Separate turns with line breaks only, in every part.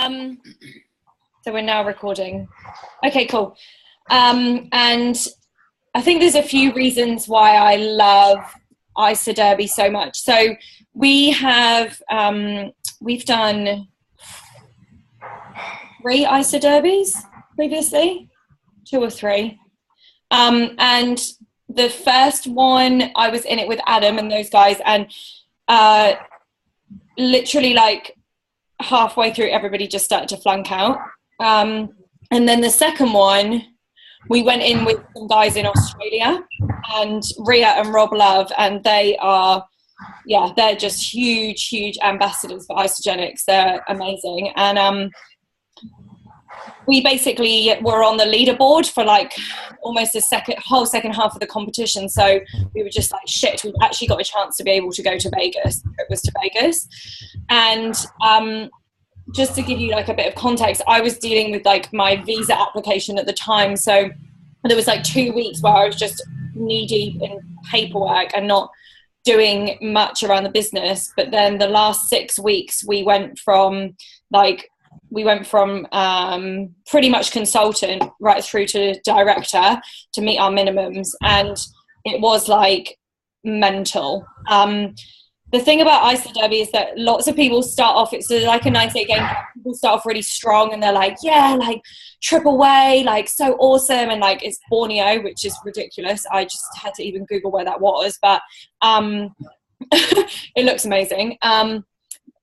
So we're now recording. Okay, cool. And I think there's a few reasons why I love ISA Derby so much. So we have, we've done 3 ISA Derbies previously, 2 or 3. And the first one, I was in it with Adam and those guys, and literally like halfway through, everybody just started to flunk out. And then the second one, we went in with some guys in Australia, and Ria and Rob Love, and they are, yeah, they're just huge ambassadors for Isagenix. They're amazing. And we basically were on the leaderboard for like almost the whole second half of the competition. So we were just like, shit, we've actually got a chance to be able to go to Vegas. It was to Vegas. And just to give you like a bit of context, I was dealing with like my visa application at the time. So there was like 2 weeks where I was just knee deep in paperwork and not doing much around the business. But then the last 6 weeks, we went from pretty much consultant right through to director to meet our minimums, and it was like mental. The thing about ISA Derby is that lots of people start off, it's like a 9-8 game, people start off really strong and they're like, yeah, like triple way, like so awesome, and like it's Borneo, which is ridiculous. I just had to even Google where that was, but it looks amazing. And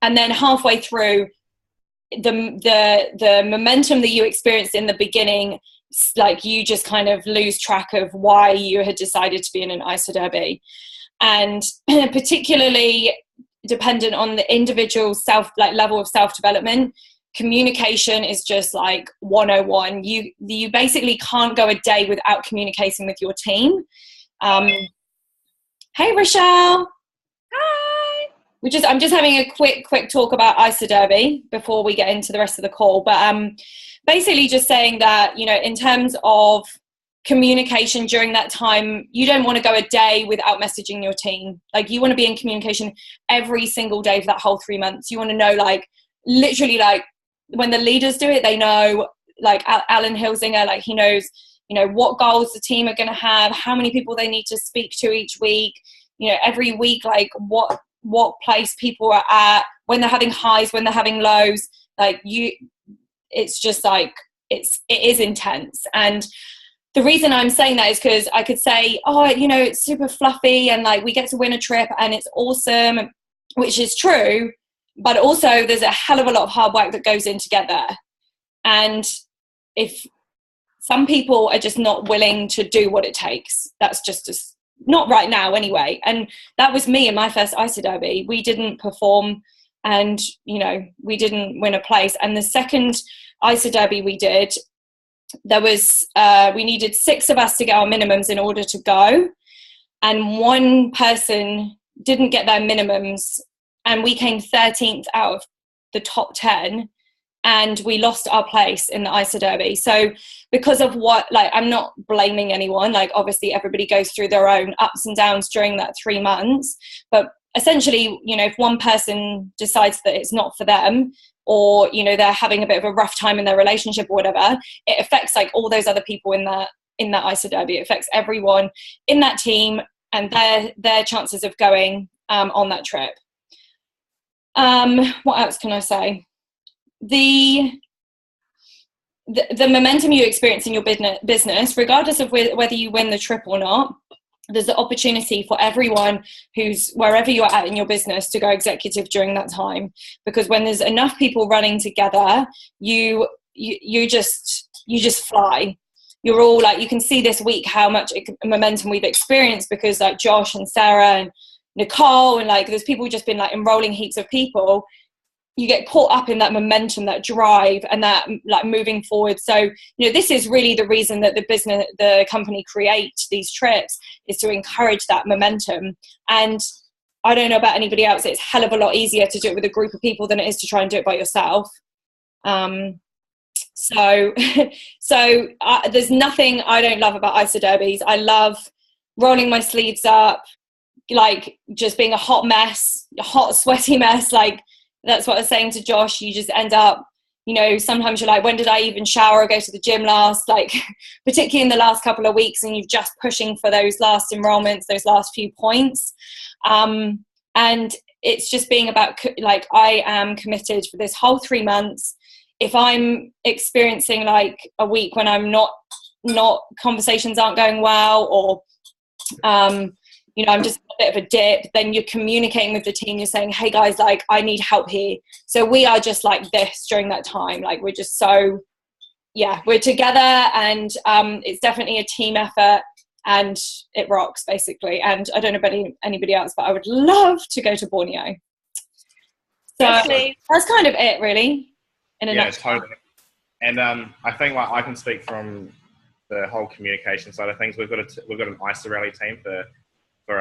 then halfway through, the momentum that you experienced in the beginning, like you just kind of lose track of why you had decided to be in an ISA Derby. And particularly dependent on the individual level of self-development, communication is just like 101. You basically can't go a day without communicating with your team. Hey Rochelle.
Hi.
I'm just having a quick talk about ISA Derby before we get into the rest of the call. But basically just saying that, you know, in terms of communication during that time, you don't want to go a day without messaging your team. Like you want to be in communication every single day for that whole 3 months. You want to know, like, literally, like when the leaders do it, they know, like Alan Hilsinger, like he knows, you know, what goals the team are going to have, how many people they need to speak to each week, you know, every week, like what place people are at, when they're having highs, when they're having lows. Like it's just like, it is intense. And the reason I'm saying that is because I could say, oh, you know, it's super fluffy and like we get to win a trip and it's awesome, which is true. But also there's a hell of a lot of hard work that goes in to get there. And if some people are just not willing to do what it takes, that's just not right now anyway. And that was me in my first ISA Derby. We didn't perform and, you know, we didn't win a place. And the second ISA Derby we did, there was we needed 6 of us to get our minimums in order to go, and one person didn't get their minimums, and we came 13th out of the top 10, and we lost our place in the ISA Derby. So because of what, like, I'm not blaming anyone, like obviously everybody goes through their own ups and downs during that 3 months, but essentially, you know, if one person decides that it's not for them, or, you know, they're having a bit of a rough time in their relationship or whatever, it affects like all those other people in that ISA Derby. It affects everyone in that team and their chances of going on that trip. What else can I say? The momentum you experience in your business, regardless of whether you win the trip or not, there's the opportunity for everyone who's wherever you're at in your business to go executive during that time. Because when there's enough people running together, you just fly. You're all like, you can see this week how much momentum we've experienced, because like Josh and Sarah and Nicole and like there's people just been like enrolling heaps of people. You get caught up in that momentum, that drive, and that like moving forward. So, you know, this is really the reason that the company create these trips, is to encourage that momentum. And I don't know about anybody else, it's a hell of a lot easier to do it with a group of people than it is to try and do it by yourself. So there's nothing I don't love about ISA Derbies. I love rolling my sleeves up, like just being a hot mess, a hot, sweaty mess. Like, that's what I was saying to Josh. You just end up, You know, sometimes you're like, when did I even shower or go to the gym last? Like, particularly in the last couple of weeks, and you're just pushing for those last enrollments, those last few points. And it's just being about, like, I am committed for this whole 3 months. If I'm experiencing like a week when I'm not conversations aren't going well, or you know, I'm just a bit of a dip, then you're communicating with the team. You're saying, hey guys, like, I need help here. So we are just like this during that time. Like, we're just so, yeah, we're together, and it's definitely a team effort, and it rocks basically. And I don't know about anybody else, but I would love to go to Borneo. So that's kind of it, really. In a nutshell.
Totally. And I think, like, I can speak from the whole communication side of things. We've got an ISA rally team for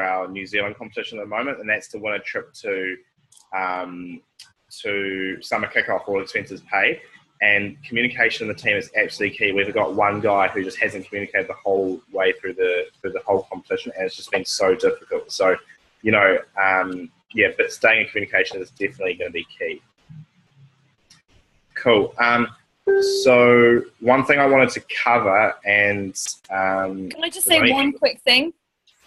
our New Zealand competition at the moment, and that's to win a trip to summer kickoff, all expenses paid. And communication in the team is absolutely key. We've got one guy who just hasn't communicated the whole way through the whole competition, and it's just been so difficult. So, you know, but staying in communication is definitely going to be key. Cool. So one thing I wanted to cover, and
can I just say one quick thing?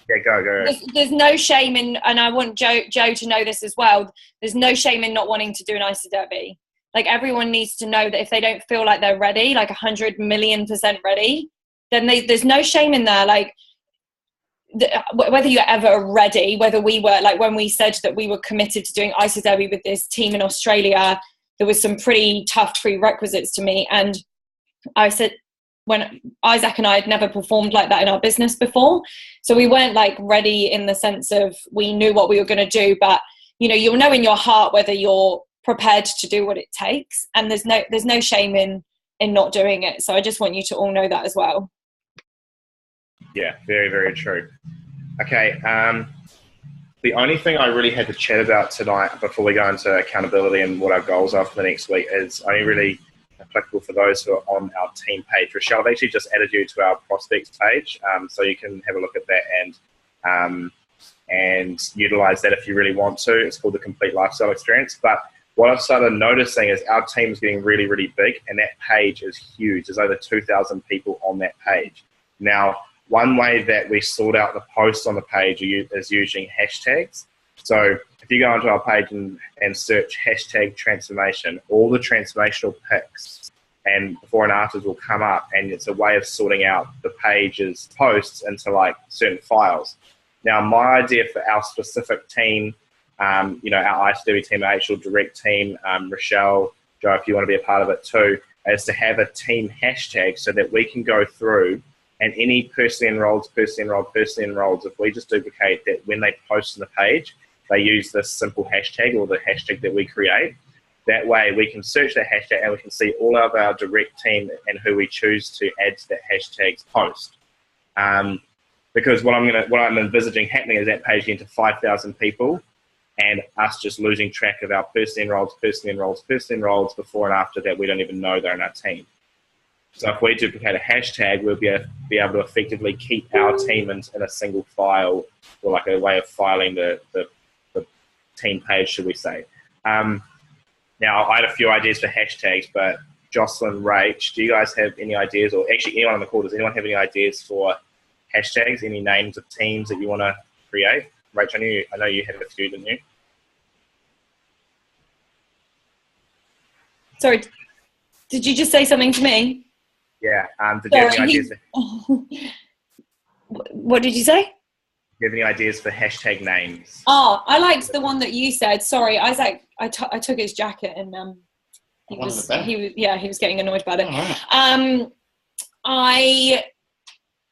Yeah, go.
There's no shame in, and I want Joe to know this as well, there's no shame in not wanting to do an ISA Derby. Like, everyone needs to know that if they don't feel like they're ready, like 100 million% ready, then there's no shame in there. Like, whether you're ever ready, whether we were, like, when we said that we were committed to doing ISA Derby with this team in Australia, there was some pretty tough prerequisites to me. And I said, when Isaac and I had never performed like that in our business before, so we weren't like ready in the sense of we knew what we were going to do, but you know, you'll know in your heart whether you're prepared to do what it takes, and there's no shame in not doing it. So I just want you to all know that as well.
Yeah, very, very true. Okay, the only thing I really had to chat about tonight before we go into accountability and what our goals are for the next week is only really applicable for those who are on our team page. Rochelle, I've actually just added you to our prospects page, so you can have a look at that and utilize that if you really want to. It's called the Complete Lifestyle Experience. But what I've started noticing is our team is getting really, really big, and that page is huge. There's over 2,000 people on that page. Now, one way that we sort out the posts on the page is using hashtags. So if you go onto our page and search hashtag transformation, all the transformational pics and before and afters will come up, and it's a way of sorting out the page's posts into like certain files. Now, my idea for our specific team, you know, our ISA Derby team, our actual direct team, Rochelle, Joe, if you want to be a part of it too, is to have a team hashtag so that we can go through and any personally enrolled, if we just duplicate that when they post on the page, they use this simple hashtag or the hashtag that we create. That way we can search that hashtag and we can see all of our direct team and who we choose to add to that hashtag's post. Because what I'm envisaging happening is that page getting to 5,000 people and us just losing track of our personally enrolled before and after that we don't even know they're in our team. So if we duplicate a hashtag, we'll be able to effectively keep our team in a single file, or like a way of filing the team page, should we say. Now, I had a few ideas for hashtags, but Jocelyn, Rach, do you guys have any ideas, or actually anyone on the call, does anyone have any ideas for hashtags, any names of teams that you want to create? Rach, I know you had a few, didn't you?
Sorry, did you just say something to me?
Yeah. Did you have any ideas?
What did you say?
Do you have any ideas for hashtag names?
Oh, I liked the one that you said. Sorry, Isaac. I took his jacket and he was getting annoyed about it. Oh, right.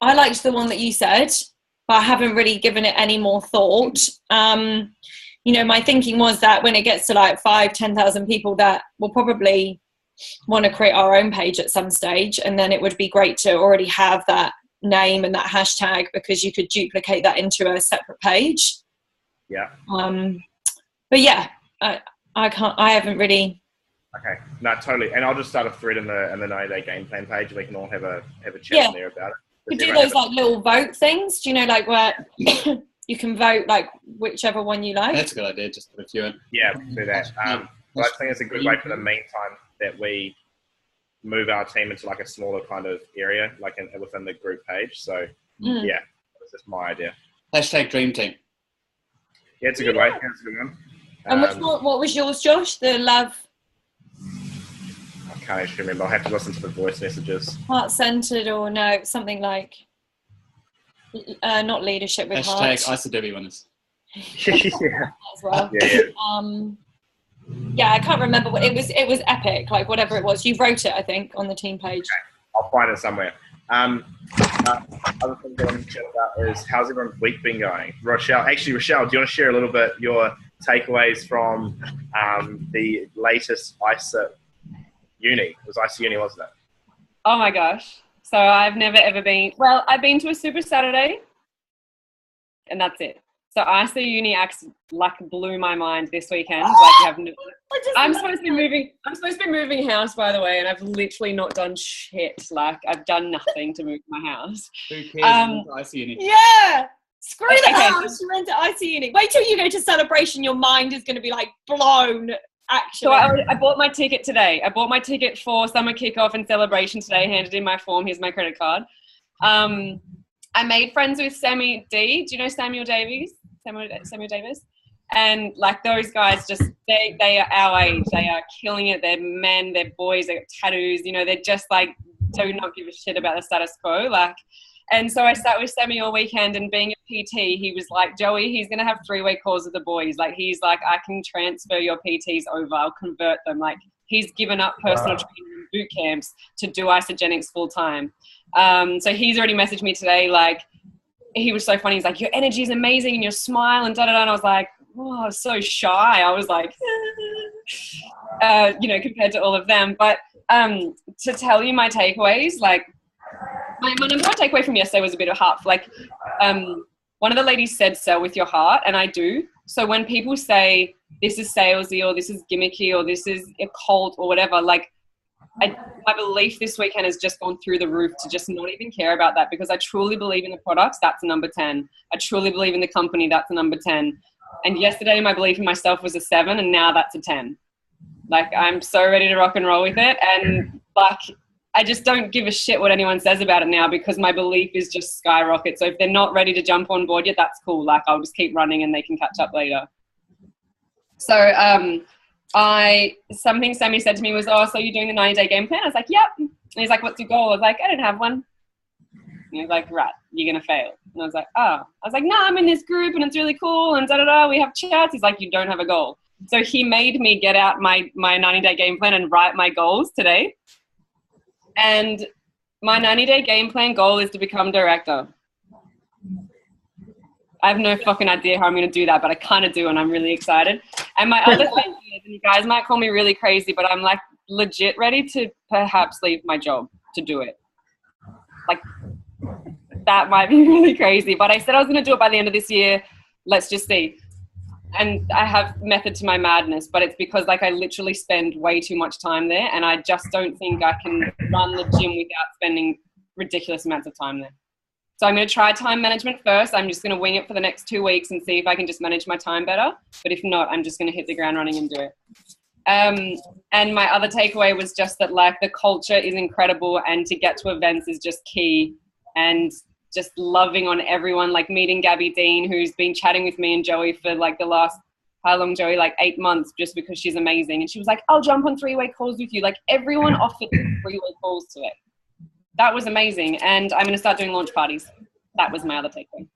I liked the one that you said, but I haven't really given it any more thought. You know, my thinking was that when it gets to like 5,000-10,000 people, that will probably want to create our own page at some stage, and then it would be great to already have that name and that hashtag, because you could duplicate that into a separate page.
Yeah.
But yeah, I haven't really.
Okay, no, totally. And I'll just start a thread in the 90-day game plan page, and we can all have a chat in there about it.
We do those like little vote things, do you know, like where you can vote like whichever one you like.
That's a good idea, just put a few in.
Yeah, do that. But I think it's a good way for the meantime that we move our team into like a smaller kind of area, like within the group page. So yeah, that's just my idea.
Hashtag dream team.
Yeah, it's a good way. It's a good one.
And what was yours, Josh? The love.
I can't actually remember. I'll have to listen to the voice messages.
Heart-centered or no, something like not leadership with heart.
Hashtag ICW winners.
Yeah.
As well.
Yeah.
Yeah, I can't remember what it was. It was epic, like whatever it was. You wrote it, I think, on the team page.
Okay. I'll find it somewhere. Other thing I want to chat about is how's everyone's week been going? Rochelle, do you want to share a little bit your takeaways from the latest ISA uni? It was ISA uni, wasn't it?
Oh my gosh. So I've never ever been, well, I've been to a Super Saturday and that's it. So ISA uni acts like blew my mind this weekend. Like you have no, I'm supposed to be moving house, by the way, and I've literally not done shit. Like I've done nothing to move my house.
Who cares? ISA uni.
Yeah. Screw the house. You went to ISA uni. Wait till you go to Celebration. Your mind is going to be like blown. Actually,
so I bought my ticket today. I bought my ticket for summer kickoff and Celebration today. Handed in my form. Here's my credit card. I made friends with Sammy D. Do you know Samuel Davies? Samuel Davis? And like those guys, just they are our age. They are killing it. They're men. They're boys. They got tattoos. You know, they're just like do not give a shit about the status quo. Like. And so I sat with Sammy all weekend, and being a PT, he was like, Joey, he's going to have 3-way calls with the boys. Like, he's like, I can transfer your PTs over. I'll convert them. Like, he's given up personal training and boot camps to do Isagenics full time. So he's already messaged me today. Like, he was so funny. He's like, your energy is amazing and your smile and da-da-da. And I was like, oh, I was so shy. I was like, you know, compared to all of them. But to tell you my takeaways, like, my number one takeaway from yesterday was a bit of heart. Like, one of the ladies said, sell with your heart, and I do. So when people say this is salesy or this is gimmicky or this is a cult or whatever, like, my belief this weekend has just gone through the roof to just not even care about that, because I truly believe in the products. That's a number 10. I truly believe in the company. That's a number 10. And yesterday my belief in myself was a 7, and now that's a 10. Like, I'm so ready to rock and roll with it. And like, I just don't give a shit what anyone says about it now, because my belief is just skyrocket. So if they're not ready to jump on board yet, that's cool. Like, I'll just keep running and they can catch up later. So something Sammy said to me was, oh, so you're doing the 90-day game plan? I was like, yep. And he's like, what's your goal? I was like, I don't have one. And he was like, right, you're going to fail. And I was like, oh. I was like, no, I'm in this group and it's really cool and da-da-da, we have chats. He's like, you don't have a goal. So he made me get out my 90-day game plan and write my goals today. And my 90-day game plan goal is to become director. I have no fucking idea how I'm going to do that, but I kind of do, and I'm really excited. And my other thing is, and you guys might call me really crazy, but I'm like legit ready to perhaps leave my job to do it. Like, that might be really crazy, but I said I was going to do it by the end of this year. Let's just see. And I have method to my madness, but it's because like I literally spend way too much time there, and I just don't think I can run the gym without spending ridiculous amounts of time there. So I'm going to try time management first. I'm just going to wing it for the next 2 weeks and see if I can just manage my time better. But if not, I'm just going to hit the ground running and do it. And my other takeaway was just that like the culture is incredible, and to get to events is just key, and just loving on everyone, like meeting Gabby Dean, who's been chatting with me and Joey for like the last, how long, Joey? Like 8 months, just because she's amazing. And she was like, I'll jump on 3-way calls with you. Like, everyone offered 3-way calls to it. That was amazing. And I'm going to start doing launch parties. That was my other takeaway.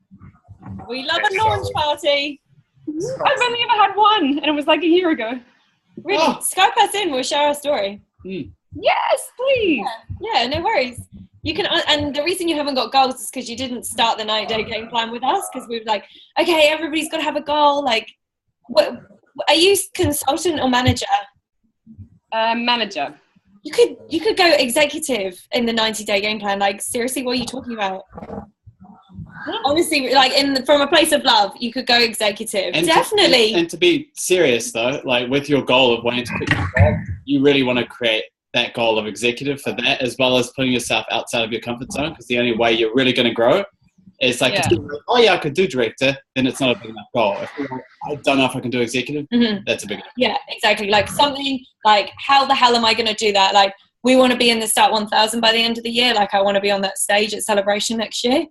We love a launch party.
I've only ever had one, and it was like a year ago.
Really? Oh. Skype us in. We'll share our story.
Yes, please.
Yeah, no worries. You can, and the reason you haven't got goals is because you didn't start the 90-day game plan with us, because we were like, okay, everybody's got to have a goal. Like, what are you, consultant or manager?
Manager.
You could go executive in the 90-day game plan. Like, seriously, what are you talking about? Honestly, like from a place of love, you could go executive. And definitely.
And to be serious though, like with your goal of wanting to quit your job, you really want to create that goal of executive for that, as well as putting yourself outside of your comfort zone, because the only way you're really going to grow It's like,
Yeah.
if you're like, oh yeah, I could do director, then it's not a big enough goal. If you're like, I don't know if I can do executive, that's a big enough.
Yeah, exactly. Like something like, how the hell am I going to do that? Like, we want to be in the Start 1000 by the end of the year. Like, I want to be on that stage at Celebration next year.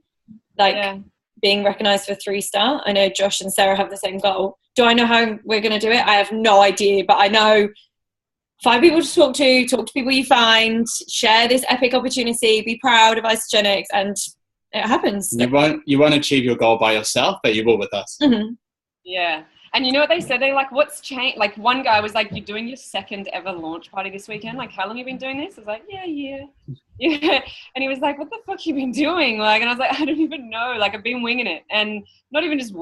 Like, being recognised for 3-star. I know Josh and Sarah have the same goal. Do I know how we're going to do it? I have no idea, but I know find people to talk to people you find, share this epic opportunity, be proud of Isagenix, and it happens.
You won't achieve your goal by yourself, but you will with us.
Mm-hmm.
Yeah. And you know what they said? They're like, what's changed? Like, one guy was like, you're doing your second ever launch party this weekend. Like, how long have you been doing this? I was like, yeah. And he was like, what the fuck you been doing? Like, and I was like, I don't even know. Like, I've been winging it. And not even just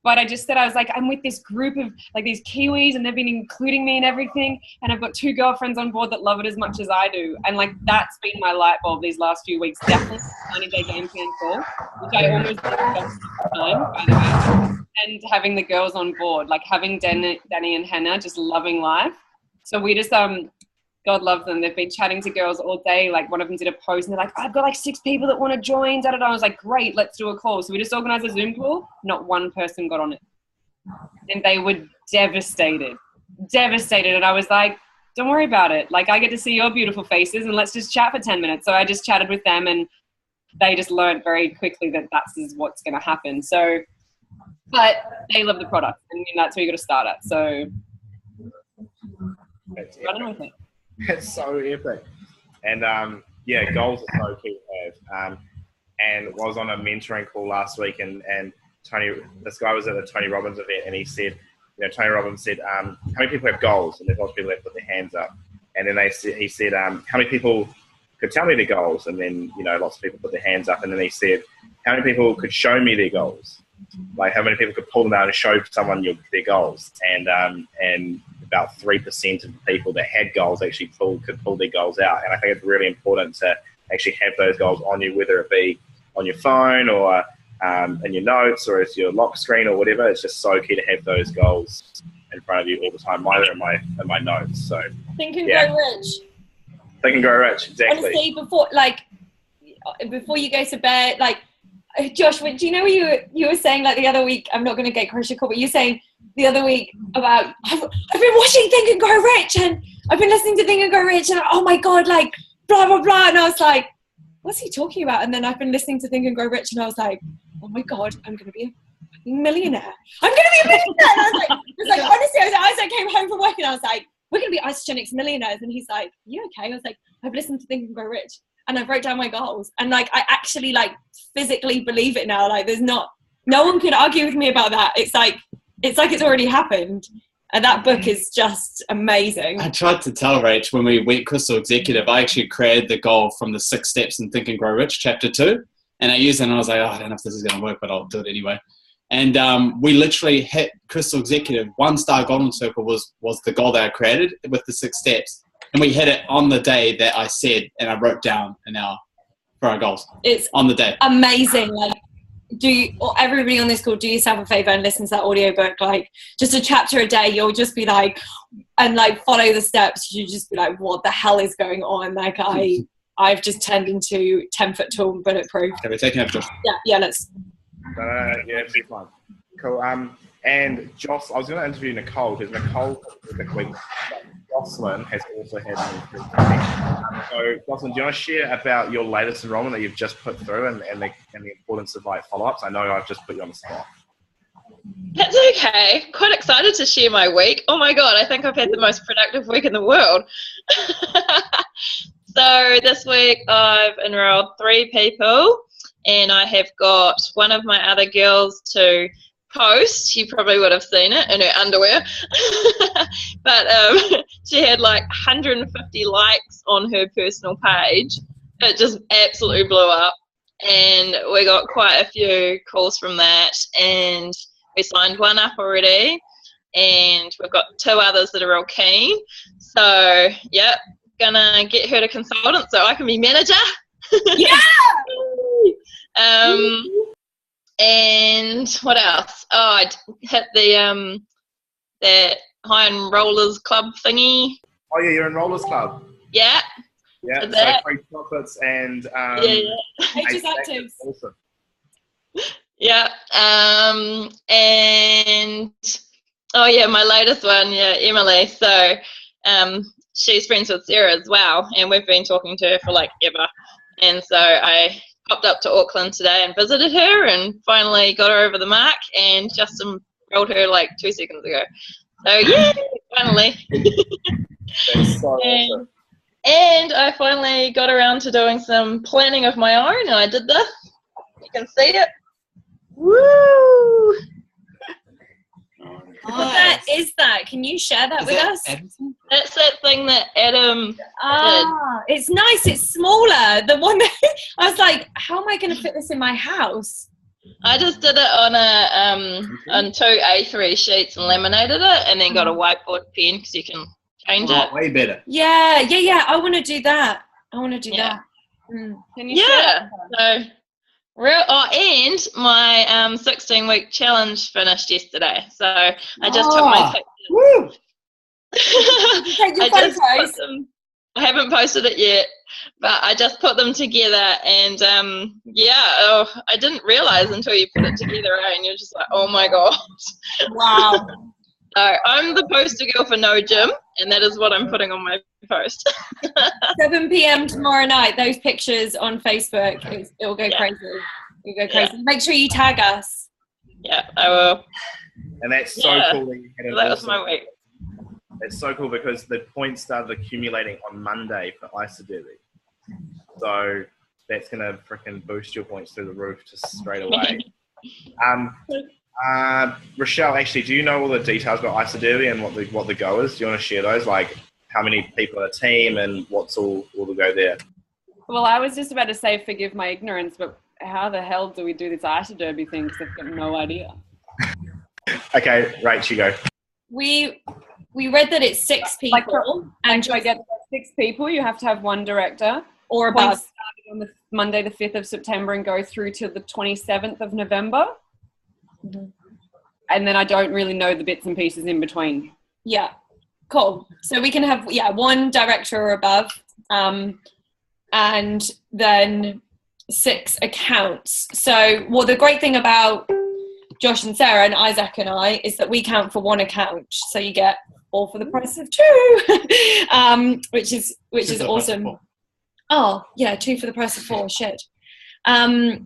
but I just said, I was like, I'm with this group of like these Kiwis and they've been including me in everything. And I've got 2 girlfriends on board that love it as much as I do. And like, that's been my light bulb these last few weeks. Definitely 90-day game plan call, which I almost did time, by the way. And having the girls on board, like having Danny and Hannah just loving life. So we just, God love them. They've been chatting to girls all day. Like, one of them did a post and they're like, I've got like 6 people that want to join. I was like, great, let's do a call. So we just organized a Zoom call. Not one person got on it. And they were devastated. And I was like, don't worry about it. Like, I get to see your beautiful faces and let's just chat for 10 minutes. So I just chatted with them and they just learned very quickly that that's what's going to happen. So, but they love the product and that's where you got to start at. So running with it.
It's so epic. And goals are so key to have. And I was on a mentoring call last week and Tony, this guy was at the Tony Robbins event and he said, Tony Robbins said, how many people have goals? And there's lots of people that put their hands up. And then he said, how many people could tell me their goals? And then, lots of people put their hands up. And then he said, how many people could show me their goals? Like, how many people could pull them out and show someone their goals? And about 3% of the people that had goals actually could pull their goals out. And I think it's really important to actually have those goals on you, whether it be on your phone or in your notes or as your lock screen or whatever. It's just so key to have those goals in front of you all the time, either in my notes. So
Think and Grow Rich.
Think and Grow Rich, exactly.
Honestly, before you go to bed, like, Josh, do you know what you were saying like the other week? I'm not going to get Christian call, but you're saying the other week about I've been watching Think and Grow Rich and I've been listening to Think and Grow Rich and oh my god, like blah blah blah, and I was like, what's he talking about? And then I've been listening to Think and Grow Rich and I was like, oh my god, I'm going to be a millionaire. I'm going to be a millionaire. And I was like, honestly, I came home from work and I was like, we're going to be Isagenix millionaires. And he's like, you okay? I was like, I've listened to Think and Grow Rich. And I wrote down my goals. And like, I actually like physically believe it now. Like, no one could argue with me about that. It's like it's already happened. And that book is just amazing.
I tried to tell Rach when we went Crystal Executive, I actually created the goal from the 6 steps in Think and Grow Rich, chapter 2. And I used it and I was like, I don't know if this is going to work, but I'll do it anyway. And we literally hit Crystal Executive. 1-star golden circle was the goal that I created with the 6 steps. And we hit it on the day that I said, and I wrote down an hour for our goals. It's on the day.
Amazing. Like, everybody on this call, do yourself a favor and listen to that audiobook. Like, just a chapter a day, you'll just be like, and like follow the steps. You just be like, what the hell is going on? Like, I've just turned into 10-foot tall bulletproof.
Okay, we're taking over, Josh.
Yeah, let's.
Yeah, it's fun. Cool. And Joss, I was going to interview Nicole because Nicole this week. Jocelyn has also had an improvement. So, Jocelyn, do you want to share about your latest enrollment that you've just put through and the importance of like follow-ups? I know I've just put you on the spot.
That's okay. Quite excited to share my week. Oh my God, I think I've had the most productive week in the world. So this week I've enrolled 3 people and I have got one of my other girls to post. You probably would have seen it in her underwear. But she had like 150 likes on her personal page. It just absolutely blew up. And we got quite a few calls from that. And we signed 1 up already. And we've got 2 others that are real keen. So, yeah, gonna get her to consultant so I can be manager.
Yeah!
And what else? Oh, I hit the High and Rollers Club thingy.
Oh yeah, you're in Rollers Club.
Yeah.
Yeah. So free chocolates and
yeah.
Ages Actives.
Awesome.
Yeah. And oh yeah, my latest one, yeah, Emily. So she's friends with Sarah as well, and we've been talking to her for like ever. And so I popped up to Auckland today and visited her, and finally got her over the mark. And Justin rolled her like 2 seconds ago. So yeah, finally.
That's so awesome.
And I finally got around to doing some planning of my own, and I did this. You can see it. Woo!
What that is that? Can you share that with us?
That's that thing that Adam did.
It's nice. It's smaller. The one that I was like, how am I going to fit this in my house?
I just did it on on 2 A3 sheets and laminated it, and then got a whiteboard pen because you can change it.
Way better.
Yeah. I want to do that. that.
Can you
Yeah. So and my 16-week challenge finished yesterday. So I just took my pictures.
Woo!
Take your photos.
I haven't posted it yet, but I just put them together, and I didn't realize until you put it together, and you're just like, oh my god.
Wow.
So I'm the poster girl for no gym, and that is what I'm putting on my post.
7 p.m. tomorrow night. Those pictures on Facebook, it'll go crazy. It'll go crazy.
Yeah.
Make sure you tag us.
Yeah, I will.
And that's so cool that you had an
That was
awesome-
my week.
It's so cool because the points started accumulating on Monday for Isoderby. So that's going to freaking boost your points through the roof just straight away. Rochelle, actually, do you know all the details about Isoderby and what the go is? Do you want to share those? Like how many people in a team and what's all the go there?
Well, I was just about to say, forgive my ignorance, but how the hell do we do this Isoderby thing? Because I've got no idea.
Okay, Rach, you go.
We read that it's 6 people,
And to get 6 people, you have to have 1 director.
or
Points
above.
starting on the Monday, the 5th of September, and go through to the 27th of November. And then I don't really know the bits and pieces in between.
Yeah, cool. So we can have 1 director or above, and then 6 accounts. So, the great thing about Josh and Sarah and Isaac and I is that we count for 1 account. So you get all for the price of 2, which is awesome. Oh yeah, 2 for the price of 4. Shit. So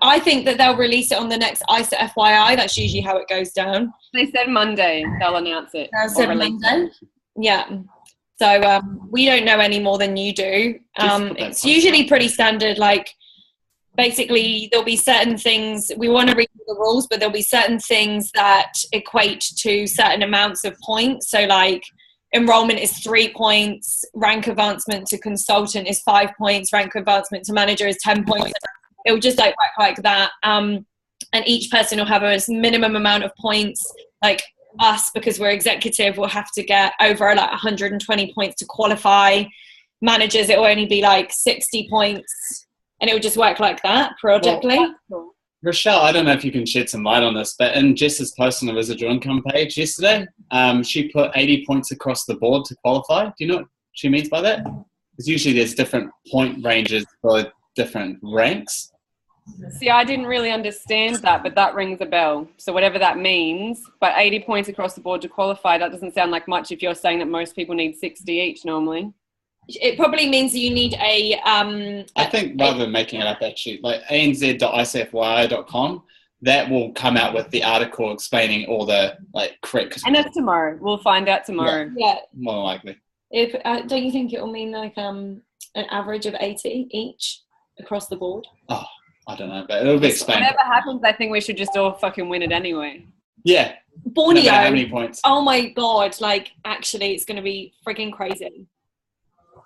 I think that they'll release it on the next ISA FYI. That's usually how it goes down.
They said Monday they'll announce it.
Monday. Yeah. So we don't know any more than you do. It's usually pretty standard. Like basically, there'll be certain things. We want to read the rules, but there'll be certain things that equate to certain amounts of points. So like enrollment is 3 points, rank advancement to consultant is 5 points, rank advancement to manager is 10 points. It will just like that. And each person will have a minimum amount of points. Like us, because we're executive, will have to get over like 120 points to qualify. Managers, it will only be like 60 points. And it will just work like that periodically.
Well,
Rochelle, I don't know if you can shed some light on this, but in Jess's post on the residual income page yesterday, she put 80 points across the board to qualify. Do you know what she means by that? Because usually there's different point ranges for different ranks.
see, I didn't really understand that, but that rings a bell. So whatever that means, but 80 points across the board to qualify, that doesn't sound like much if you're saying that most people need 60 each normally.
It probably means that you need a
I think rather than making it up, actually, like anz.icfyi.com, that will come out with the article explaining all the like correct.
And that's tomorrow. We'll find out tomorrow.
yeah.
More likely.
If don't you think it will mean like an average of 80 each across the board?
Oh, I don't know, but it'll be explained.
Whatever happens, I think we should just all fucking win it anyway.
Yeah.
Borneo.
No matter how many points.
Oh my god! Like actually, it's going to be freaking crazy.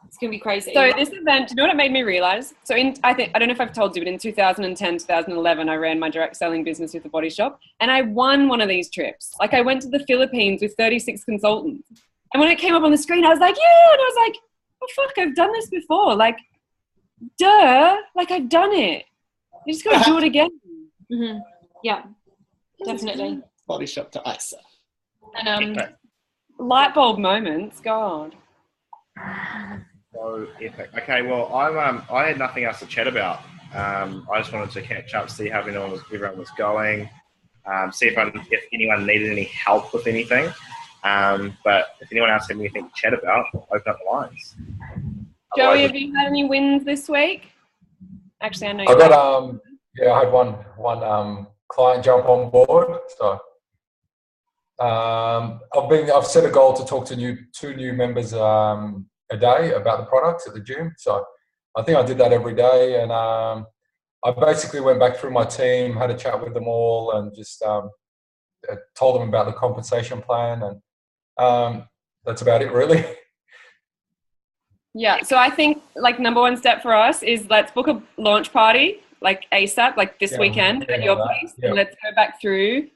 It's going to be crazy.
So this event, do you know what it made me realize? So I don't know if I've told you, but in 2010, 2011, I ran my direct selling business with The Body Shop, and I won one of these trips. Like I went to the Philippines with 36 consultants, and when it came up on the screen, I was like, yeah, and I was like, oh fuck, I've done this before. Like, duh, like I've done it. You just got to do it again.
Mm-hmm. Yeah, definitely.
Body Shop to ISA.
And
Light bulb moments, God.
So epic. Okay, well, I had nothing else to chat about. I just wanted to catch up, see how everyone was going, see if anyone needed any help with anything. But if anyone else had anything to chat about, we'll open up the lines.
Joey, have you had any wins this week? Actually, I know
I got I had one client jump on board. So I've set a goal to talk to two new members a day about the products at the gym. So I think I did that every day, and I basically went back through my team, had a chat with them all, and just told them about the compensation plan, and that's about it, really.
Yeah, so I think like number one step for us is let's book a launch party like ASAP, like this weekend at your place.
Yeah.
And let's go back through. Do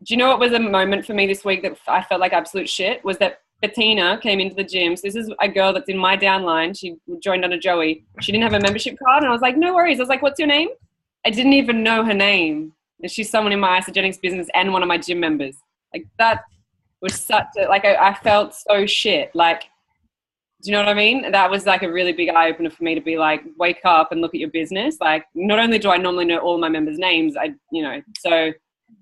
you know what was a moment for me this week that I felt like absolute shit? Was that Bettina came into the gym. So this is a girl that's in my downline. She joined under Joey. She didn't have a membership card, and I was like, no worries. I was like, what's your name? I didn't even know her name. And she's someone in my Isagenix business and one of my gym members. Like that was such a, like I felt so shit. Like, do you know what I mean? That was like a really big eye opener for me to be like, wake up and look at your business. Like, not only do I normally know all of my members' names, so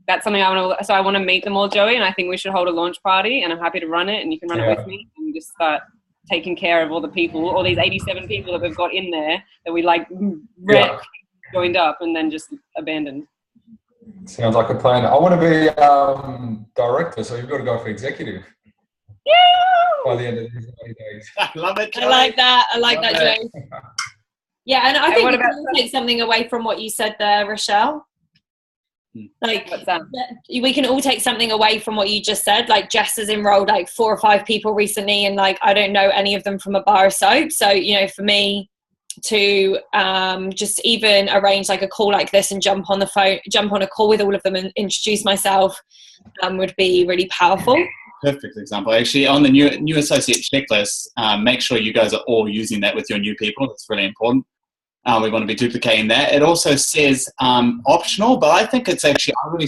that's something I want to meet them all, Joey, and I think we should hold a launch party, and I'm happy to run it, and you can run it with me, and just start taking care of all the people, all these 87 people that we've got in there that we like joined up and then just abandoned.
Sounds like a plan. I want to be director, so you've got to go for executive.
Yeah.
By the end of these 90 days.
I love it, Joey.
I like that, Joe. Yeah, and I think we can take something away from what you said there, Rochelle. Like,
what's that?
We can all take something away from what you just said. Like, Jess has enrolled like 4 or 5 people recently, and like I don't know any of them from a bar of soap. So, you know, for me to just even arrange like a call like this and jump on a call with all of them and introduce myself would be really powerful.
Perfect example. Actually, on the new associate checklist, make sure you guys are all using that with your new people. That's really important. We want to be duplicating that. It also says optional, but I think it's actually, I want to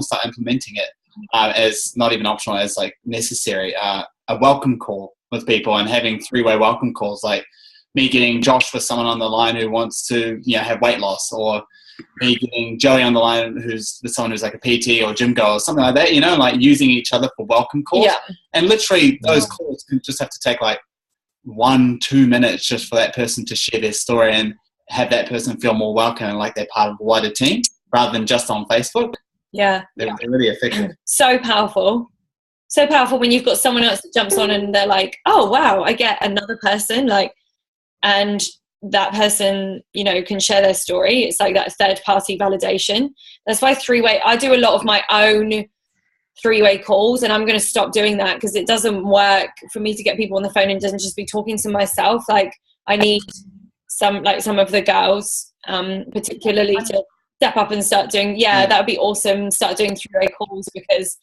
start implementing it as not even optional, as like necessary. A welcome call with people and having 3-way welcome calls, like me getting Josh with someone on the line who wants to, have weight loss, or me getting Joey on the line who's with someone who's like a PT or gym goer or something like that, like using each other for welcome calls. Yeah. And literally those calls can just have to take like 1-2 minutes just for that person to share their story and have that person feel more welcome and like they're part of a wider team rather than just on Facebook.
Yeah.
They're really effective.
So powerful. So powerful when you've got someone else that jumps on and they're like, oh, wow, I get another person. Like, and that person, can share their story. It's like that third party validation. That's why 3-way, I do a lot of my own 3-way calls, and I'm going to stop doing that because it doesn't work for me to get people on the phone and doesn't just be talking to myself. Like, I need some of the girls particularly to step up and start doing, that would be awesome. Start doing 3-way calls because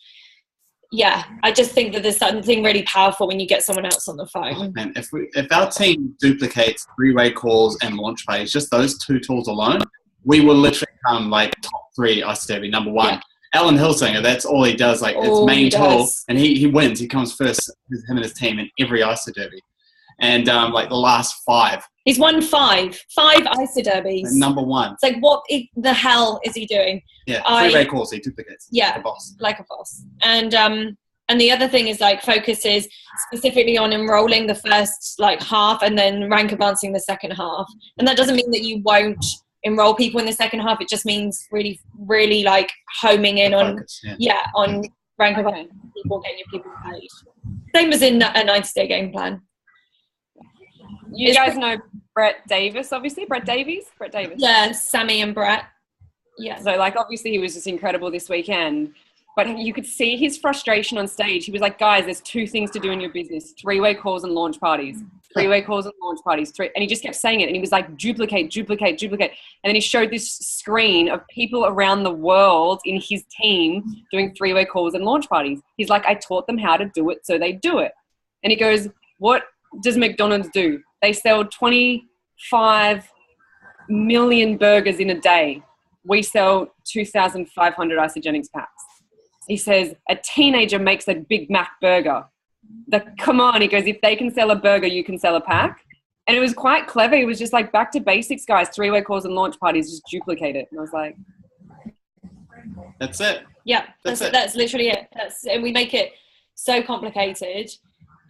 I just think that there's something really powerful when you get someone else on the phone.
Oh, man, if our team duplicates 3-way calls and launch parties, just those 2 tools alone, we will literally come like top 3 ICW, number 1. Yeah. Alan Hilsinger, that's all he does, like his main tool, and he wins. He comes first, him and his team, in every ISO derby. And like the last 5.
He's won 5 ISO derbies.
Number 1.
It's like, what the hell is he doing?
Yeah, 3-way calls, he duplicates.
Yeah, like a boss. And the other thing is like focuses specifically on enrolling the first like half and then rank advancing the second half. And that doesn't mean that you won't enroll people in the second half. It just means really, really like homing in on rank advancing people, getting your people paid. Same as in a 90-day game plan.
You guys know Brett Davis, obviously. Brett Davies.
Yeah, Sammy and Brett. Yeah.
So, like, obviously he was just incredible this weekend. But you could see his frustration on stage. He was like, guys, there's 2 things to do in your business. 3-way calls and launch parties. 3-way calls and launch parties. And he just kept saying it. And he was like, duplicate. And then he showed this screen of people around the world in his team doing 3-way calls and launch parties. He's like, I taught them how to do it, so they do it. And he goes, what does McDonald's do? They sell 25 million burgers in a day. We sell 2,500 Isagenix packs. He says, a teenager makes a Big Mac burger. Come on, he goes, if they can sell a burger, you can sell a pack. And it was quite clever. It was just like back to basics, guys. 3-way calls and launch parties, just duplicate it. And I was like,
That's it.
Yeah, that's literally it. And we make it so complicated.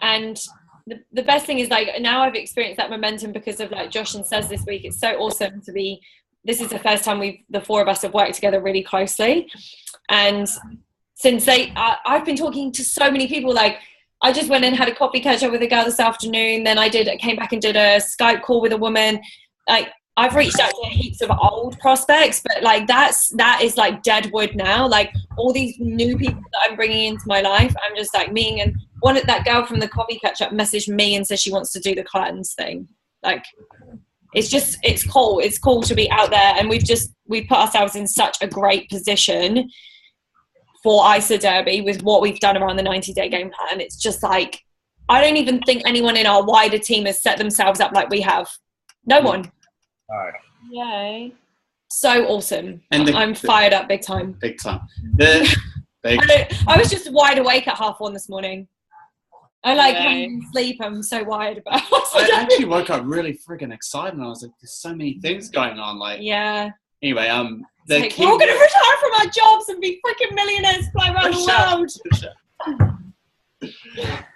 And the best thing is, like, now I've experienced that momentum because of like Josh and Sez this week. It's so awesome to be. This is the first time the 4 of us have worked together really closely. And since I've been talking to so many people. Like, I just went and had a coffee catch up with a girl this afternoon. Then I came back and did a Skype call with a woman. Like, I've reached out to heaps of old prospects, but like that is like dead wood now. Like, all these new people that I'm bringing into my life, I'm just like meeting. And that girl from the coffee catch up messaged me and said she wants to do the cleanse thing. Like, it's cool. It's cool to be out there, and we've put ourselves in such a great position for ISA Derby with what we've done around the 90-day game plan. It's just like, I don't even think anyone in our wider team has set themselves up like we have. No one.
No.
Yay. So awesome.
And
I'm fired up big time.
Big time.
I was just wide awake at 1:30 this morning. I can't sleep. I'm so wired about
I actually woke up really friggin' excited, and I was like, there's so many things going on. Like,
yeah.
Anyway,
we're all going to retire from our jobs and be freaking millionaires, fly around the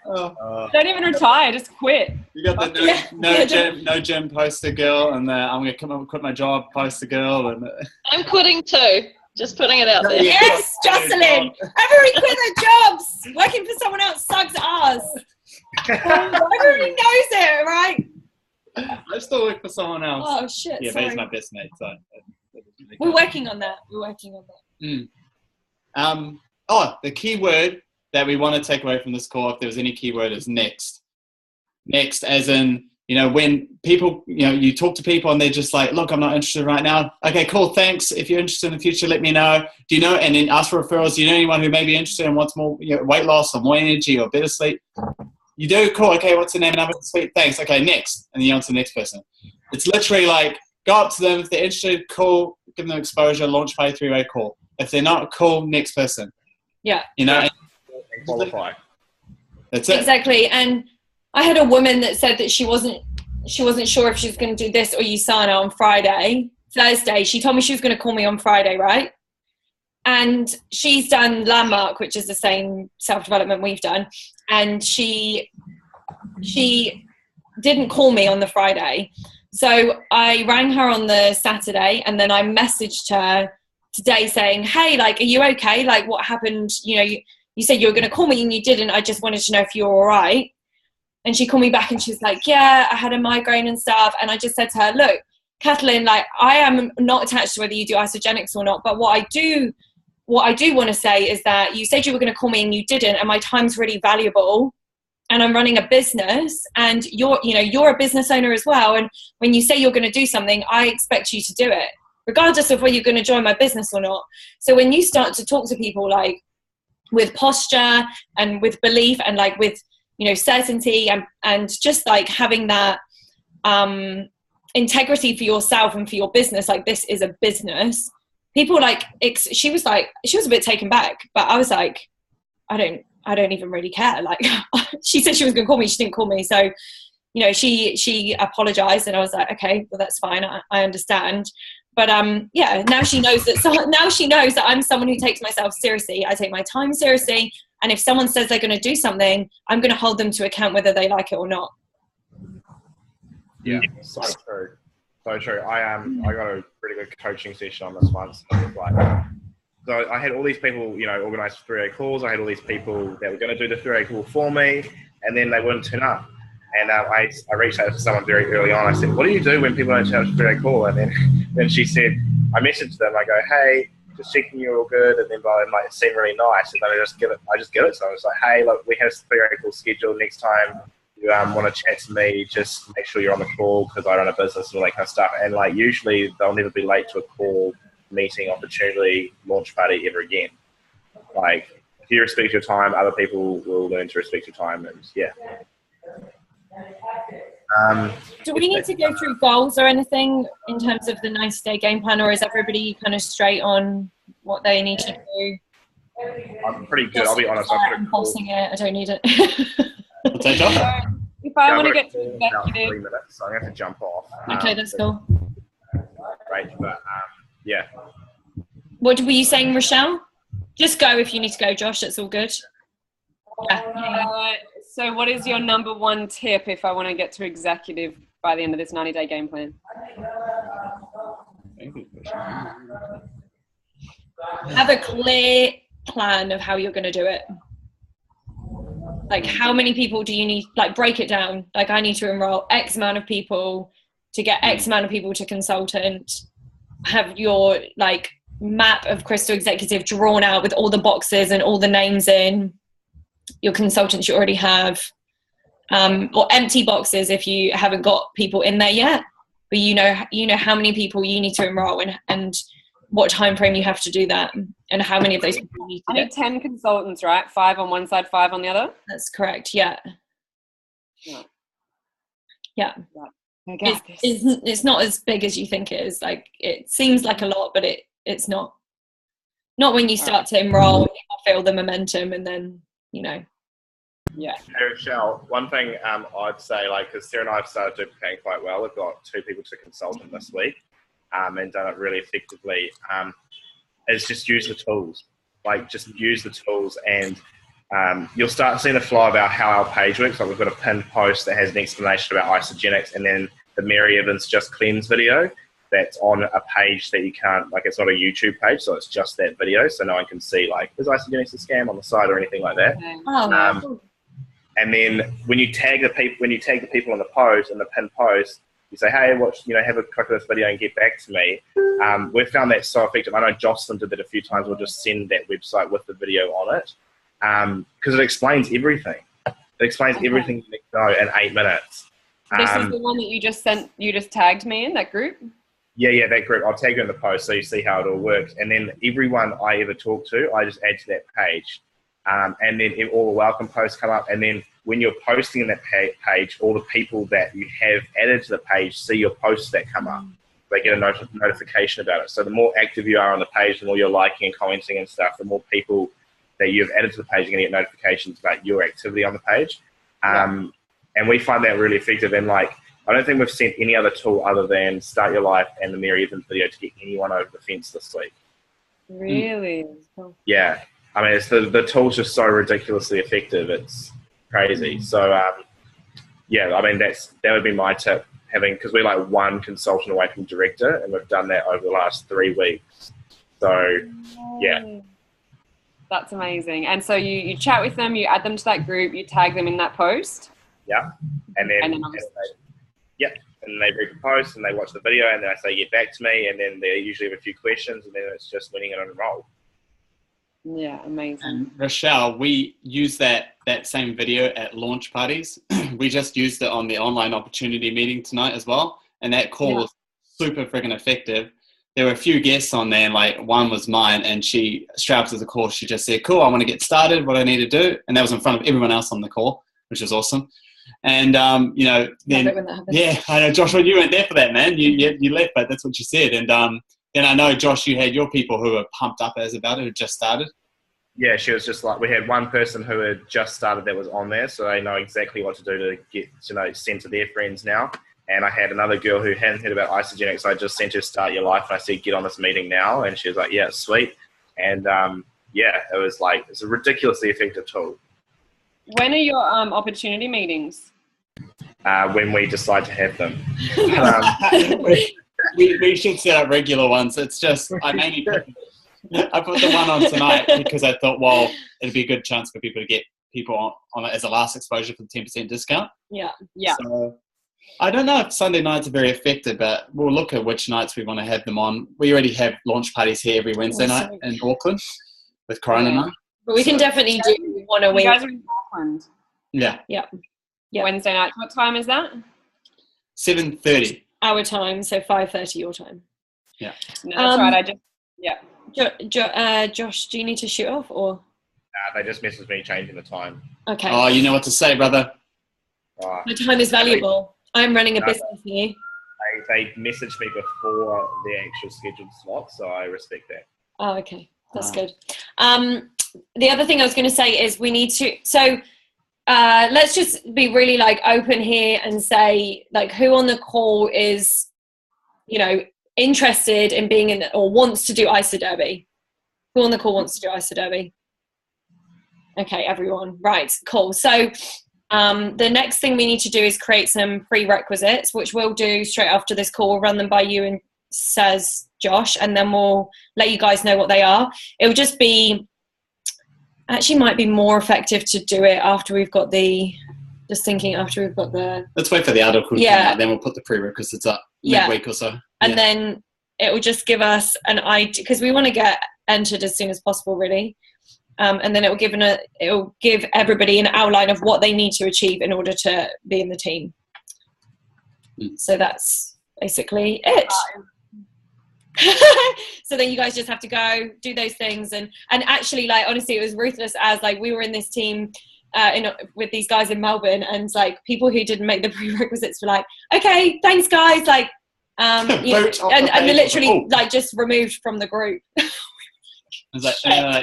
world.
Don't even retire, just quit.
You got the no gym poster girl, and I'm going to come up and quit my job poster girl. And
I'm quitting too. Just putting it out there.
Yes, Jocelyn. Everybody quit their jobs. Working for someone else sucks ass. Everybody knows it, right?
I still work for someone else.
Oh, shit.
Yeah,
sorry.
but he's my best mate. So
We're working on that.
The key word that we want to take away from this call, if there was any keyword, is next. Next, as in, when people, you talk to people and they're just like, look, I'm not interested right now. Okay, cool, thanks. If you're interested in the future, let me know. Do you know, and then ask for referrals. Do you know anyone who may be interested and wants more weight loss or more energy or better sleep? You do? Cool. Okay, what's the name and number? Sweet, thanks. Okay, next. And then you're on to the next person. It's literally like, go up to them. If they're interested, cool. Give them exposure, launch pay, 3-way call. If they're not, cool, next person.
Yeah.
And qualify.
That's it.
Exactly. And I had a woman that said that she wasn't sure if she was going to do this or USANA on Thursday. She told me she was going to call me on Friday, right? And she's done Landmark, which is the same self-development we've done. And she didn't call me on the Friday. So I rang her on the Saturday, and then I messaged her today saying, hey, like, are you okay? Like, what happened? You said you were going to call me and you didn't. I just wanted to know if you're all right. And she called me back and she was like, yeah, I had a migraine and stuff. And I just said to her, look, Kathleen, like, I am not attached to whether you do Isagenix or not. But what I do want to say is that you said you were going to call me and you didn't. And my time's really valuable. And I'm running a business, and you're a business owner as well. And when you say you're going to do something, I expect you to do it, regardless of whether you're going to join my business or not. So when you start to talk to people like with posture and with belief and like with, certainty and just like having that integrity for yourself and for your business, like, this is a business. People like, she was a bit taken back, but I was like, I don't even really care. Like, she said she was going to call me. She didn't call me. So, she apologized, and I was like, okay, well, that's fine. I understand. But now she knows that I'm someone who takes myself seriously. I take my time seriously. And if someone says they're going to do something, I'm going to hold them to account whether they like it or not.
Yeah, so true. So true. I got a pretty good coaching session on this once. So I had all these people, organised for 3-way calls. I had all these people that were going to do the 3-way call for me, and then they wouldn't turn up. And I reached out to someone very early on. I said, what do you do when people don't turn up to 3-way call? And then she said, I messaged them. I go, hey, just checking you're all good. And then it might seem really nice. And then I just get it. So I was like, hey, look, we have a 3-way call scheduled. Next time you want to chat to me, just make sure you're on the call, because I run a business and all that kind of stuff. And like, usually they'll never be late to a call, meeting, opportunity, launch party ever again. Like, if you respect your time, other people will learn to respect your time. And yeah.
Do we need to go through goals or anything in terms of the 90-day game plan, or is everybody kind of straight on what they need to do?
I'm pretty good. I'll be honest.
I'm bossing it. I don't need it.
What's that, Josh?
if I
Yeah,
want to
I've
get
got
to
about 3
executive,
minutes, so I'm going to have to jump off.
Okay, that's cool.
Great, but yeah.
What were you saying, Rochelle? Just go if you need to go, Josh. That's all good. Yeah.
so what is your number one tip if I want to get to executive by the end of this 90-day game plan?
Have a clear plan of how you're going to do it. Like, how many people do you need? Like, break it down. Like, I need to enroll X amount of people to get X amount of people to consultant. Have your like map of Crystal Executive drawn out with all the boxes and all the names in. Your consultants you already have, or empty boxes if you haven't got people in there yet. But you know how many people you need to enroll and what time frame you have to do that, and how many of those people you need to
I need 10 consultants, right? 5 on one side, 5 on the other.
That's correct. Yeah. Yeah.
I got this.
It's not as big as you think it is. Like, it seems like a lot, but it's not. Not when you start to enroll, you feel the momentum, and then
Yeah.
Hey, Rochelle, one thing I'd say, like, because Sarah and I have started duplicating quite well. We've got 2 people to consultant this week and done it really effectively. Is just use the tools. Like, just use the tools, and you'll start seeing the flow about how our page works. Like, we've got a pinned post that has an explanation about Isogenics, and then the Mary Evans Just Cleanse video that's on a page that you can't, like, it's not a YouTube page, so it's just that video, so no one can see, like, is Isogenics a scam on the side or anything like that.
Okay.
And then when you tag the people in the post, in the pinned post, you say, hey, watch, have a click of this video and get back to me. We've found that so effective. I know Jocelyn did that a few times. We'll just send that website with the video on it because it explains everything. It explains everything you need to know in 8 minutes.
This is the one that you just sent. You just tagged me in that group.
Yeah, that group. I'll tag you in the post so you see how it all works. And then everyone I ever talk to, I just add to that page. And then all the welcome posts come up. And then when you're posting in that page, all the people that you have added to the page see your posts that come up. They get a notification about it. So the more active you are on the page, the more you're liking and commenting and stuff, the more people that you've added to the page are going to get notifications about your activity on the page. And we find that really effective. And, like, I don't think we've sent any other tool other than Start Your Life and the Mary Evans video to get anyone over the fence this week.
Really?
Yeah. I mean, the tool's just so ridiculously effective. It's crazy. So, yeah, I mean, that would be my tip, because we're like one consultant away from director, and we've done that over the last 3 weeks. So, yeah.
That's amazing. And so you chat with them, you add them to that group, you tag them in that post.
Yeah. And then they read the post and they watch the video, and then I say, get back to me, and then they usually have a few questions, and then it's just winning it on a roll.
Yeah, amazing.
And Rochelle, we use that same video at launch parties. We just used it on the online opportunity meeting tonight as well. And that call was super friggin' effective. There were a few guests on there, and like one was mine, and she, straight after the call, she just said, cool, I want to get started, what I need to do. And that was in front of everyone else on the call, which was awesome. And, then, yeah, I know, Joshua, you weren't there for that, man. You left, but that's what you said. And then I know, Josh, you had your people who were pumped up about it, who just started.
Yeah, she was just like, we had one person who had just started that was on there, so they know exactly what to do to get, sent to their friends now. And I had another girl who hadn't heard about Isogenics, so I just sent her Start Your Life, and I said, get on this meeting now. And she was like, yeah, sweet. And it was like, it's a ridiculously effective tool.
When are your opportunity meetings?
When we decide to have them.
We should set up regular ones. It's just, I put the one on tonight because I thought, well, it'd be a good chance for people to get people on it as a last exposure for the 10% discount.
Yeah.
So I don't know if Sunday nights are very effective, but we'll look at which nights we want to have them on. We already have launch parties here every Wednesday night in Auckland with Corona night.
But we can definitely do one a week.
You guys are in Auckland.
Yeah.
Wednesday night. What time is that?
7:30.
Our time, so 5:30 your time.
Yeah.
No, that's right.
Josh, do you need to shoot off or?
They just messaged me changing the time.
Okay.
Oh, you know what to say, brother.
My time is valuable. I'm running a business here.
They messaged me before the actual scheduled slot, so I respect that.
Oh, okay. That's good. The other thing I was going to say is we need to, so let's just be really like open here and say like who on the call is, you know, interested in being in or wants to do ISA Derby. Who on the call wants to do ISA Derby? Okay, everyone. Right, cool. So the next thing we need to do is create some prerequisites, which we'll do straight after this call. We'll run them by you and says Josh, and then we'll let you guys know what they are. It'll just be, actually might be more effective to do it after we've got the, just thinking after we've got the.
Let's wait for the article to come out, then we'll put the prerequisites up midweek or so.
And then it will just give us an idea, because we want to get entered as soon as possible, really. And then it will give everybody an outline of what they need to achieve in order to be in the team. So that's basically it. So then you guys just have to go do those things, and actually, like, honestly, it was ruthless, as like we were in this team with these guys in Melbourne, and like people who didn't make the prerequisites were like, okay, thanks guys, like and they're literally like just removed from the group.
I was like,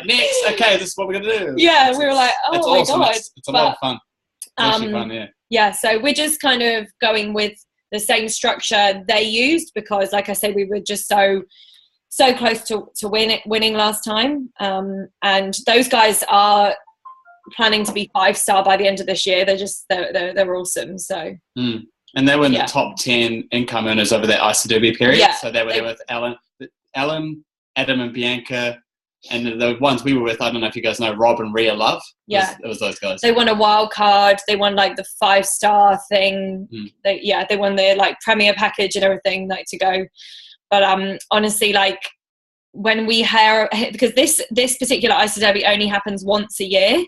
next, okay, this is what we're going to do.
Yeah, we were like, oh my
awesome.
God.
It's a lot of fun. It's actually fun, yeah.
Yeah, so we're just kind of going with the same structure they used, because, like I said, we were just so close to winning last time. And those guys are planning to be 5-star by the end of this year. They're awesome. So.
And they were in the top 10 income earners over that ISA Derby period. Yeah, so they were there with Alan, Adam and Bianca. And the ones we were with, I don't know if you guys know, Rob and Rhea Love.
Yeah.
It was those guys.
They won a wild card. They won like the 5-star thing. They won the like premier package and everything, like, to go. But honestly, like, when we hear, because this particular ISA Derby only happens once a year.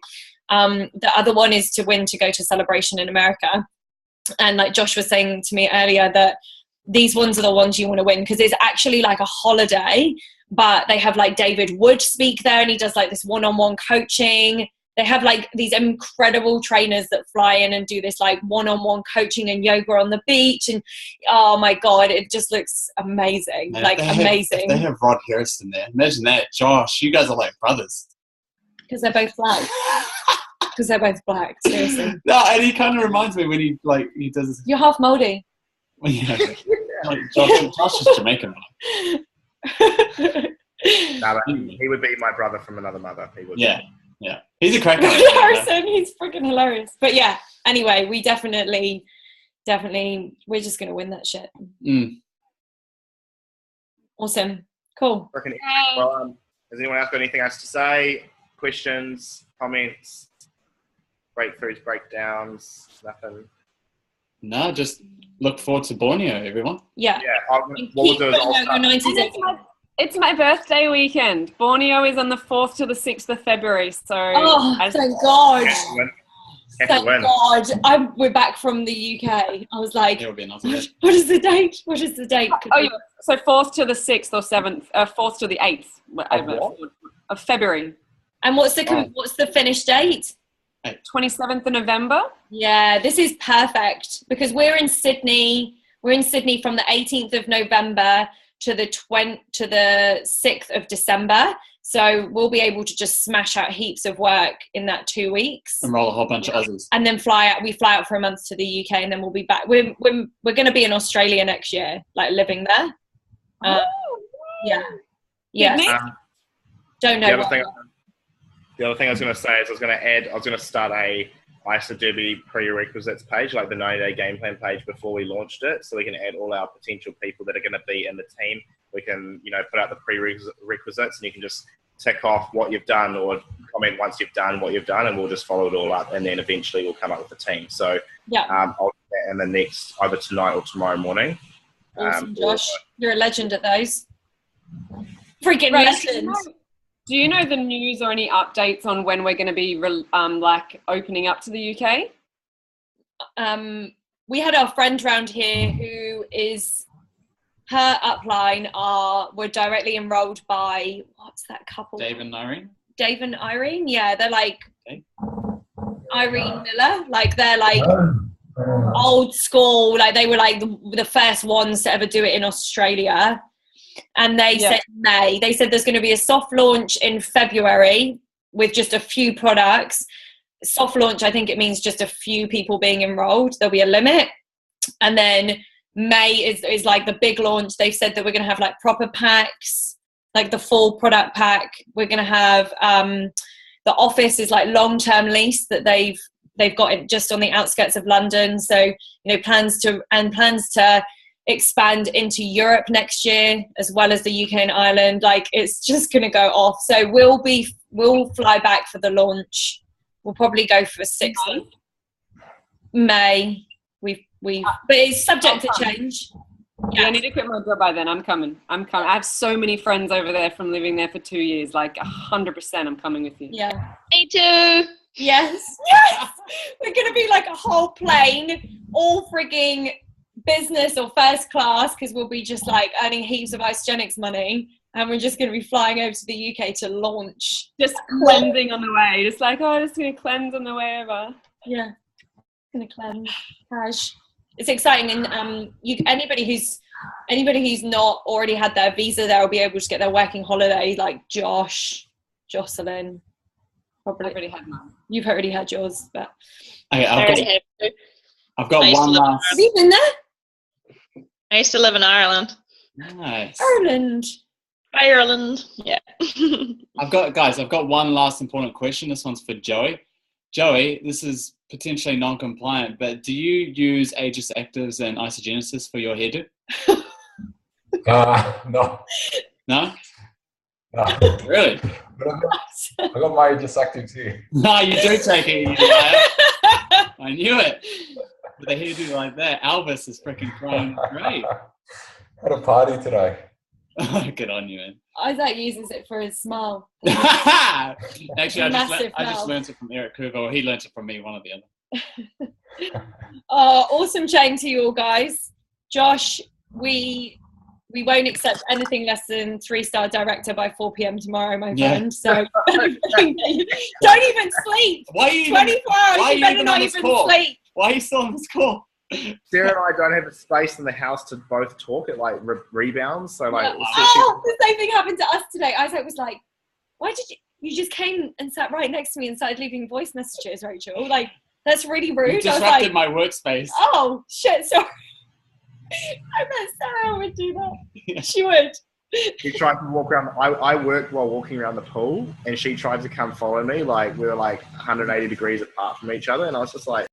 The other one is to win to go to Celebration in America. And like Josh was saying to me earlier, that these ones are the ones you want to win, because it's actually like a holiday. But they have like David Wood speak there, and he does like this one-on-one coaching. They have like these incredible trainers that fly in and do this like one-on-one coaching and yoga on the beach. And oh my God, it just looks amazing.
Man,
amazing.
They have Rod Harrison there. Imagine that. Josh, you guys are like brothers.
Because they're both black. Because they're both black, seriously.
No, and he kind of reminds me when he does this.
You're half Māori.
Yeah. Like Josh is Jamaican.
No, he would be my brother from another mother. He would.
Yeah. He's a cracker.
Harrison, he's freaking hilarious. But yeah, anyway, we definitely, we're just gonna win that shit. Awesome, cool.
Well, has anyone else got anything else to say? Questions, comments, breakthroughs, breakdowns, nothing?
No, just look forward to Borneo, everyone.
Yeah.
What we'll do is
it's my birthday weekend. Borneo is on the 4th to the 6th of February. So
thank God.
Thank
God. We're back from the UK. I was like,
it'll be a nice day.
What is the date?
So 4th to the 6th or 7th, 4th to the 8th of February.
And what's the finish date?
27th of November.
Yeah, this is perfect, because we're in Sydney. We're in Sydney from the 18th of November to the 6th of December. So we'll be able to just smash out heaps of work in that 2 weeks.
And roll a whole bunch of Aussies.
And then we fly out for a month to the UK, and then we'll be back. We're going to be in Australia next year, like living there. Yeah. Don't know.
The other thing I was going to say is I was going to start a ISA Derby prerequisites page, like the 90-day game plan page, before we launched it, so we can add all our potential people that are going to be in the team. We can, put out the prerequisites, and you can just tick off what you've done or comment once you've done what you've done, and we'll just follow it all up, and then eventually we'll come up with a team. So I'll do that in the next, either tonight or tomorrow morning.
Awesome, Josh. You're a legend at those. Freaking legend.
Do you know the news or any updates on when we're going to be opening up to the UK?
We had our friend around here who is, her upline were directly enrolled by, what's that couple?
Dave and Irene.
Yeah, they're like Irene Miller. Like, they're like old school. Like, they were like the first ones to ever do it in Australia. And they said May. They said there's going to be a soft launch in February with just a few products. soft launch, I think it means just a few people being enrolled. There'll be a limit. And then May is like the big launch. They've said that we're going to have like proper packs, like the full product pack. We're going to have the office is like long-term lease that they've got it just on the outskirts of London. So, you know, plans to expand into Europe next year, as well as the UK and Ireland. Like, it's just going to go off. So we'll fly back for the launch. We'll probably go for 6th of May. But it's subject to change.
Yeah, I need to quit my job by then. I'm coming. I have so many friends over there from living there for 2 years. Like 100%, I'm coming with you.
Yeah.
Me too.
Yes. We're going to be like a whole plane, all frigging business or first class, because we'll be just like earning heaps of Isagenix money, and we're just going to be flying over to the UK to launch.
Just cleansing on the way. Just like, oh, just going to cleanse on the way over.
Yeah. Going to cleanse. Cash. It's exciting, and anybody who's not already had their visa there will be able to get their working holiday, like Jocelyn. Probably.
I've already had mine.
You've already had yours, but
Okay, I've got
I used to
one
live in
last.
have you been there?
I used to live in Ireland.
Nice.
Ireland.
Ireland. Yeah.
I've got one last important question. This one's for Joey. Joey, this is potentially non-compliant, but do you use Aegis Actives and Isagenesis for your hairdo?
No.
No?
No.
Really?
But I got my Aegis Actives here.
No, you do take it. You liar. I knew it. With a hairdo like that, Elvis is freaking throwing great.
Had a party today.
Good on you, man.
Isaac uses it for his smile.
Actually, I
Massive
just
mouth.
learned it from Eric Kruger, or he learned it from me, one or the other.
Awesome chatting to you all, guys. Josh, we won't accept anything less than 3-star director by 4 p.m. tomorrow, my friend. So don't even sleep.
Why are you
24 hours,
why are
you
you
better
even
not
on this
even
call?
sleep.
Why are you still on this call?
Sarah and I don't have a space in the house to both talk. It like rebounds. So like,
Yeah. Oh, the same thing happened to us today. Isaac was like, why did you just came and sat right next to me and started leaving voice messages, Rachel? Like, that's really rude.
You
I was
disrupted
like,
my workspace.
oh, shit, sorry. I bet Sarah would do that. She would.
she tried to walk around. I worked while walking around the pool, and she tried to come follow me. Like, we were like 180 degrees apart from each other, and I was just like,